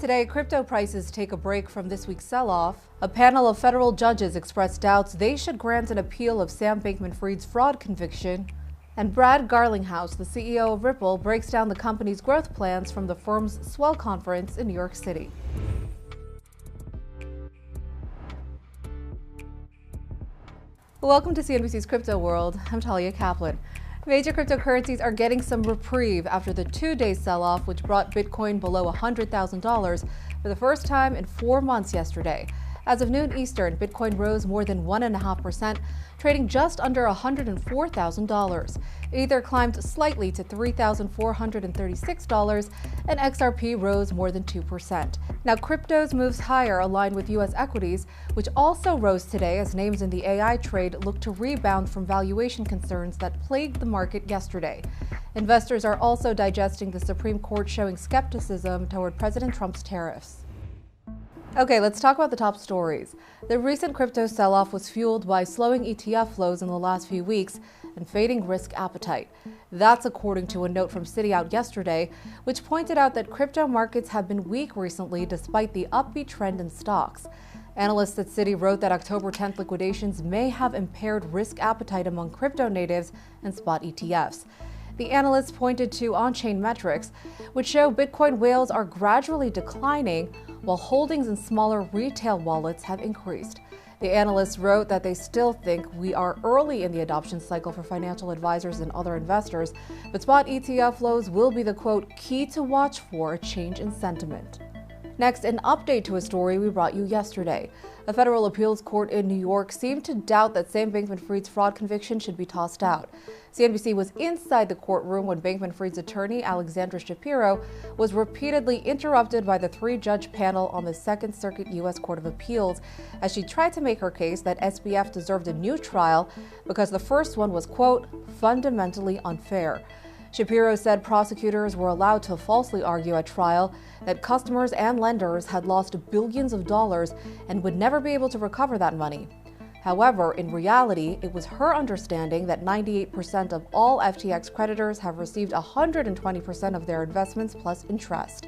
Today, crypto prices take a break from this week's sell-off. A panel of federal judges expressed doubts they should grant an appeal of Sam Bankman-Fried's fraud conviction. And Brad Garlinghouse, the CEO of Ripple, breaks down the company's growth plans from the firm's Swell conference in New York City. Welcome to CNBC's Crypto World. I'm Talia Kaplan. Major cryptocurrencies are getting some reprieve after the two-day sell-off, which brought Bitcoin below $100,000 for the first time in 4 months yesterday. As of noon Eastern, Bitcoin rose more than 1.5%, trading just under $104,000. Ether climbed slightly to $3,436, and XRP rose more than 2%. Now, crypto's moves higher align with U.S. equities, which also rose today as names in the AI trade look to rebound from valuation concerns that plagued the market yesterday. Investors are also digesting the Supreme Court showing skepticism toward President Trump's tariffs. Okay, let's talk about the top stories. The recent crypto sell-off was fueled by slowing ETF flows in the last few weeks and fading risk appetite. That's according to a note from Citi out yesterday, which pointed out that crypto markets have been weak recently despite the upbeat trend in stocks. Analysts at Citi wrote that October 10th liquidations may have impaired risk appetite among crypto natives and spot ETFs. The analysts pointed to on-chain metrics, which show Bitcoin whales are gradually declining, while holdings in smaller retail wallets have increased. The analysts wrote that they still think we are early in the adoption cycle for financial advisors and other investors, but spot ETF flows will be the, quote, key to watch for a change in sentiment. Next, an update to a story we brought you yesterday. A federal appeals court in New York seemed to doubt that Sam Bankman-Fried's fraud conviction should be tossed out. CNBC was inside the courtroom when Bankman-Fried's attorney, Alexandra Shapiro, was repeatedly interrupted by the three-judge panel on the Second Circuit U.S. Court of Appeals as she tried to make her case that SBF deserved a new trial because the first one was, quote, fundamentally unfair. Shapiro said prosecutors were allowed to falsely argue at trial that customers and lenders had lost billions of dollars and would never be able to recover that money. However, in reality, it was her understanding that 98% of all FTX creditors have received 120% of their investments plus interest.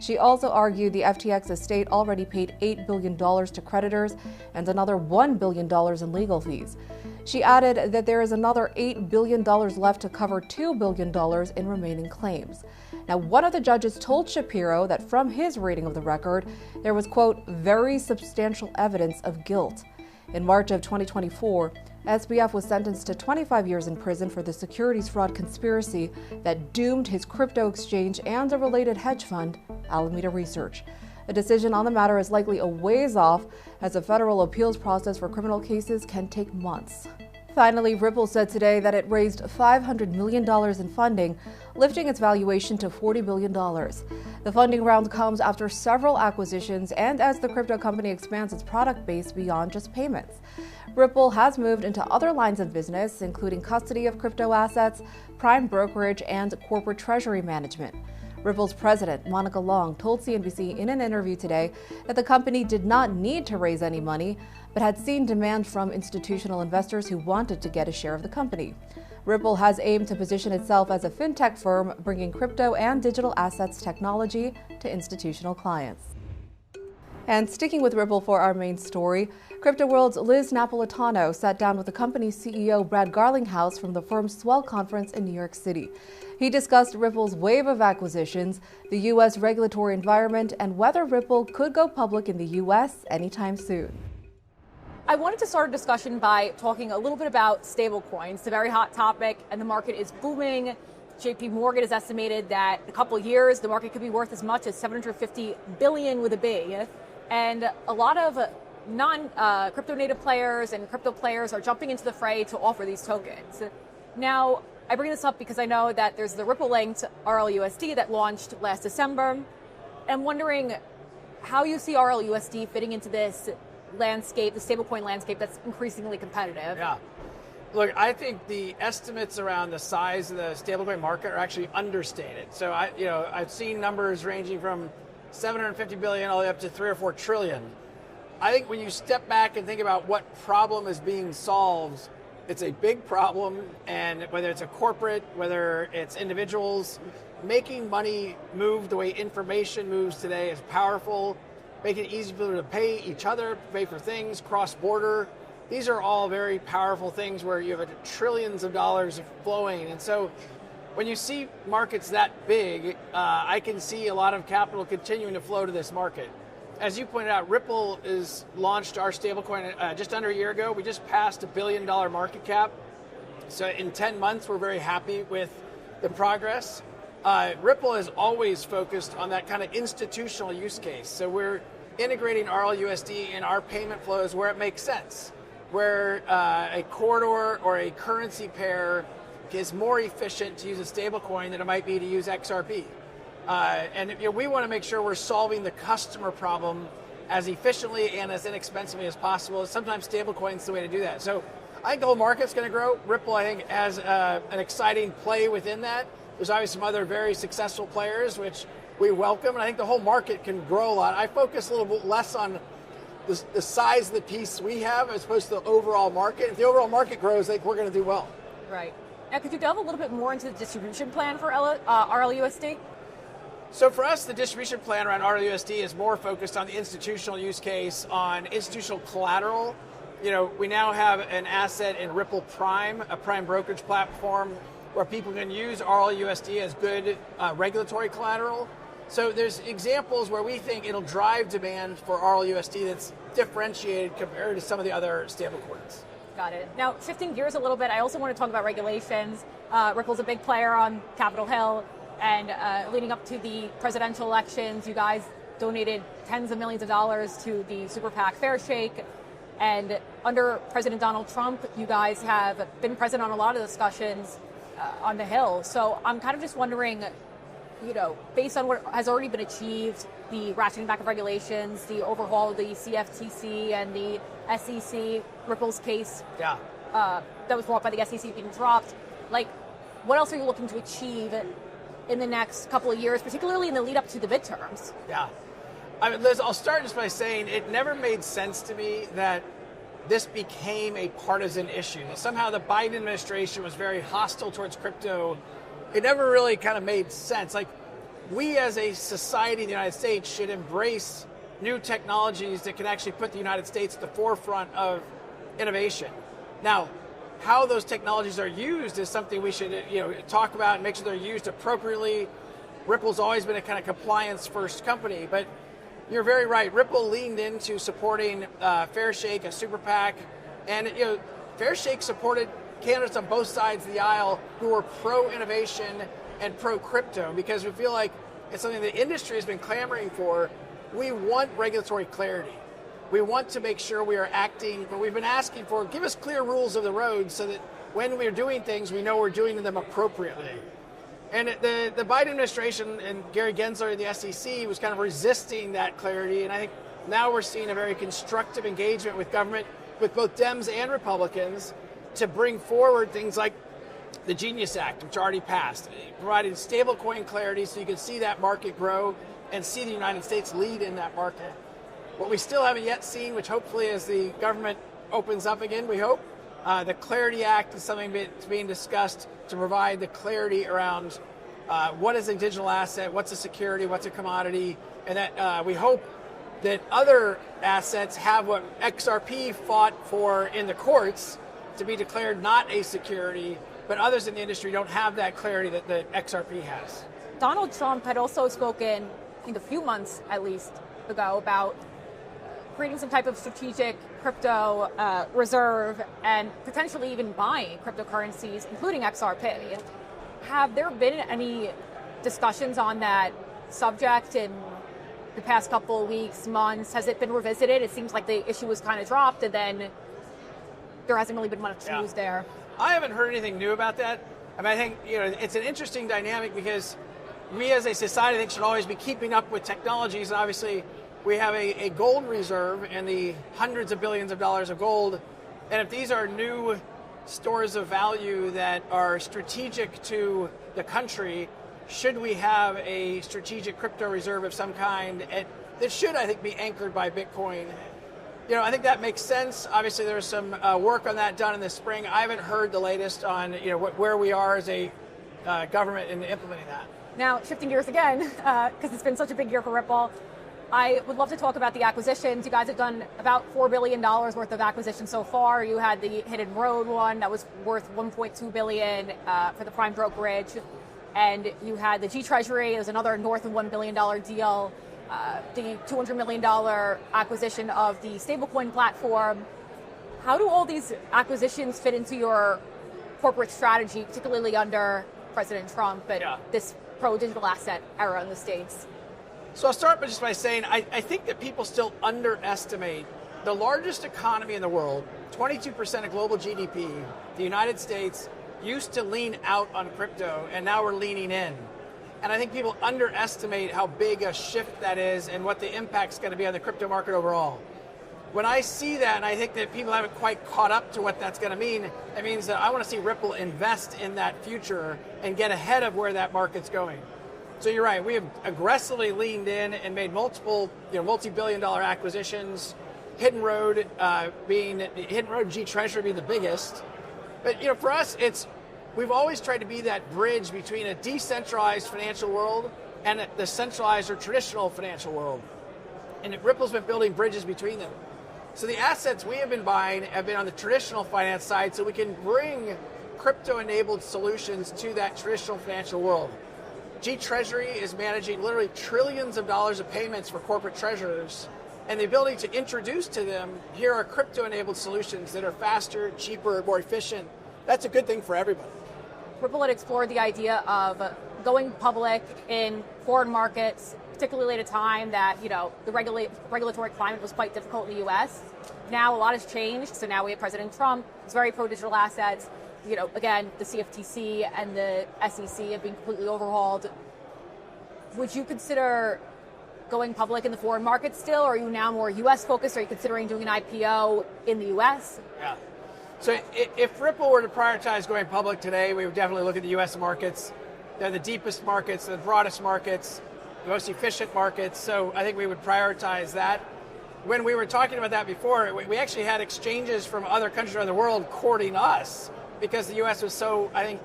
She also argued the FTX estate already paid $8 billion to creditors and another $1 billion in legal fees. She added that there is another $8 billion left to cover $2 billion in remaining claims. Now, one of the judges told Shapiro that from his reading of the record, there was, quote, very substantial evidence of guilt. In March of 2024, SBF was sentenced to 25 years in prison for the securities fraud conspiracy that doomed his crypto exchange and a related hedge fund, Alameda Research. A decision on the matter is likely a ways off, as the federal appeals process for criminal cases can take months. Finally, Ripple said today that it raised $500 million in funding, lifting its valuation to $40 billion. The funding round comes after several acquisitions and as the crypto company expands its product base beyond just payments. Ripple has moved into other lines of business, including custody of crypto assets, prime brokerage, and corporate treasury management. Ripple's president, Monica Long, told CNBC in an interview today that the company did not need to raise any money, but had seen demand from institutional investors who wanted to get a share of the company. Ripple has aimed to position itself as a fintech firm, bringing crypto and digital assets technology to institutional clients. And sticking with Ripple for our main story, Crypto World's Liz Napolitano sat down with the company's CEO Brad Garlinghouse from the firm's Swell conference in New York City. He discussed Ripple's wave of acquisitions, the U.S. regulatory environment, and whether Ripple could go public in the U.S. anytime soon. I wanted to start a discussion by talking a little bit about stablecoins. It's a very hot topic, and the market is booming. JP Morgan has estimated that in a couple of years, the market could be worth as much as $750 billion with a B. And a lot of non-crypto native players and crypto players are jumping into the fray to offer these tokens. Now, I bring this up because I know that there's the Ripple-linked RLUSD that launched last December. I'm wondering how you see RLUSD fitting into this landscape, the stablecoin landscape that's increasingly competitive. Yeah. Look, I think the estimates around the size of the stablecoin market are actually understated. So I've seen numbers ranging from 750 billion all the way up to 3 or 4 trillion. I think when you step back and think about what problem is being solved, it's a big problem, and whether it's a corporate, whether it's individuals, making money move the way information moves today is powerful. Making it easy for people to pay each other, pay for things, cross-border. These are all very powerful things where you have trillions of dollars flowing. And so when you see markets that big, I can see a lot of capital continuing to flow to this market. As you pointed out, Ripple is launched our stablecoin just under a year ago. We just passed $1 billion market cap. So in 10 months, we're very happy with the progress. Ripple is always focused on that kind of institutional use case. So we're integrating RLUSD in our payment flows where it makes sense, where a corridor or a currency pair is more efficient to use a stablecoin than it might be to use XRP. And we want to make sure we're solving the customer problem as efficiently and as inexpensively as possible. Sometimes stablecoin is the way to do that. So I think the whole market's going to grow. Ripple, I think, has an exciting play within that. There's obviously some other very successful players, which we welcome, and I think the whole market can grow a lot. I focus a little bit less on the size of the piece we have as opposed to the overall market. If the overall market grows, I think we're going to do well. Right. Now, could you delve a little bit more into the distribution plan for RLUSD? So for us, the distribution plan around RLUSD is more focused on the institutional use case, on institutional collateral. We now have an asset in Ripple Prime, a prime brokerage platform, where people can use RLUSD as good regulatory collateral. So there's examples where we think it'll drive demand for RLUSD that's differentiated compared to some of the other stablecoins. Got it. Now, shifting gears a little bit, I also want to talk about regulations. Ripple's a big player on Capitol Hill, and leading up to the presidential elections, you guys donated tens of millions of dollars to the super PAC Fair Shake. And under President Donald Trump, you guys have been present on a lot of discussions on the Hill. So I'm kind of just wondering, based on what has already been achieved, the ratcheting back of regulations, the overhaul of the CFTC and the SEC, Ripple's case that was brought by the SEC being dropped, what else are you looking to achieve in the next couple of years, particularly in the lead up to the midterms? Yeah. Liz, I'll start just by saying it never made sense to me that this became a partisan issue. That somehow the Biden administration was very hostile towards crypto. It never really kind of made sense. We as a society in the United States should embrace new technologies that can actually put the United States at the forefront of innovation. Now, how those technologies are used is something we should talk about and make sure they're used appropriately. Ripple's always been a kind of compliance-first company, but you're very right. Ripple leaned into supporting Fair Shake, a super PAC, and Fair Shake supported candidates on both sides of the aisle who were pro-innovation and pro-crypto, because we feel like it's something the industry has been clamoring for. We want regulatory clarity. We want to make sure we are acting, but we've been asking for, give us clear rules of the road so that when we're doing things, we know we're doing them appropriately. And the Biden administration and Gary Gensler and the SEC was kind of resisting that clarity, and I think now we're seeing a very constructive engagement with government, with both Dems and Republicans, to bring forward things like the Genius Act, which already passed, providing stablecoin clarity so you can see that market grow and see the United States lead in that market. What we still haven't yet seen, which hopefully as the government opens up again, we hope, the Clarity Act is something that's being discussed to provide the clarity around what is a digital asset, what's a security, what's a commodity, and that we hope that other assets have what XRP fought for in the courts to be declared not a security, but others in the industry don't have that clarity that XRP has. Donald Trump had also spoken, I think a few months at least ago, about creating some type of strategic crypto reserve and potentially even buying cryptocurrencies, including XRP. Have there been any discussions on that subject in the past couple of weeks, months? Has it been revisited? It seems like the issue was kind of dropped and then there hasn't really been much news there. I haven't heard anything new about that. I think it's an interesting dynamic because we as a society, I think, should always be keeping up with technologies. And obviously, we have a gold reserve and the hundreds of billions of dollars of gold. And if these are new stores of value that are strategic to the country, should we have a strategic crypto reserve of some kind that should, I think, be anchored by Bitcoin? I think that makes sense. Obviously, there's some work on that done in the spring. I haven't heard the latest on where we are as a government in implementing that. Now, shifting gears again, because it's been such a big year for Ripple, I would love to talk about the acquisitions. You guys have done about $4 billion worth of acquisitions so far. You had the Hidden Road one that was worth $1.2 billion for the prime brokerage. And you had the G Treasury, it was another north of $1 billion deal. The $200 million acquisition of the stablecoin platform. How do all these acquisitions fit into your corporate strategy, particularly under President Trump and this pro-digital asset era in the States? So I'll start just by saying I think that people still underestimate the largest economy in the world, 22% of global GDP, the United States, used to lean out on crypto, and now we're leaning in. And I think people underestimate how big a shift that is and what the impact's going to be on the crypto market overall. When I see that, and I think that people haven't quite caught up to what that's going to mean, it means that I want to see Ripple invest in that future and get ahead of where that market's going. So you're right, we have aggressively leaned in and made multiple, multi-billion-dollar acquisitions. Hidden Road G Treasury being the biggest. But for us, we've always tried to be that bridge between a decentralized financial world and the centralized or traditional financial world. And Ripple's been building bridges between them. So the assets we have been buying have been on the traditional finance side, so we can bring crypto-enabled solutions to that traditional financial world. G Treasury is managing literally trillions of dollars of payments for corporate treasurers, and the ability to introduce to them, here are crypto-enabled solutions that are faster, cheaper, more efficient. That's a good thing for everybody. Ripple had explored the idea of going public in foreign markets, particularly at a time that the regulatory climate was quite difficult in the U.S. Now a lot has changed. So now we have President Trump. He's very pro-digital assets. Again, the CFTC and the SEC have been completely overhauled. Would you consider going public in the foreign market still, or are you now more U.S. focused? Are you considering doing an IPO in the U.S.? Yeah. So if Ripple were to prioritize going public today, we would definitely look at the U.S. markets. They're the deepest markets, the broadest markets, the most efficient markets. So I think we would prioritize that. When we were talking about that before, we actually had exchanges from other countries around the world courting us because the U.S. was so, I think,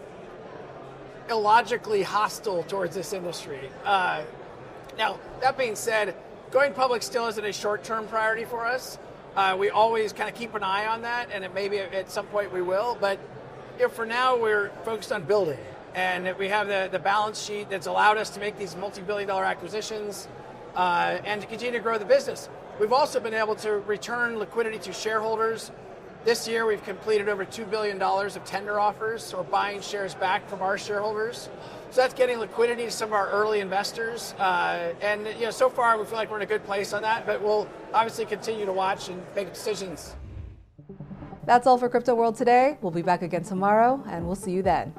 illogically hostile towards this industry. Now, that being said, going public still isn't a short-term priority for us. We always kind of keep an eye on that, and maybe at some point we will. But for now, we're focused on building. And we have the balance sheet that's allowed us to make these multi-billion-dollar acquisitions and to continue to grow the business. We've also been able to return liquidity to shareholders. This year, we've completed over $2 billion of tender offers, so we're buying shares back from our shareholders. So that's getting liquidity to some of our early investors. And so far, we feel like we're in a good place on that, but we'll obviously continue to watch and make decisions. That's all for Crypto World today. We'll be back again tomorrow, and we'll see you then.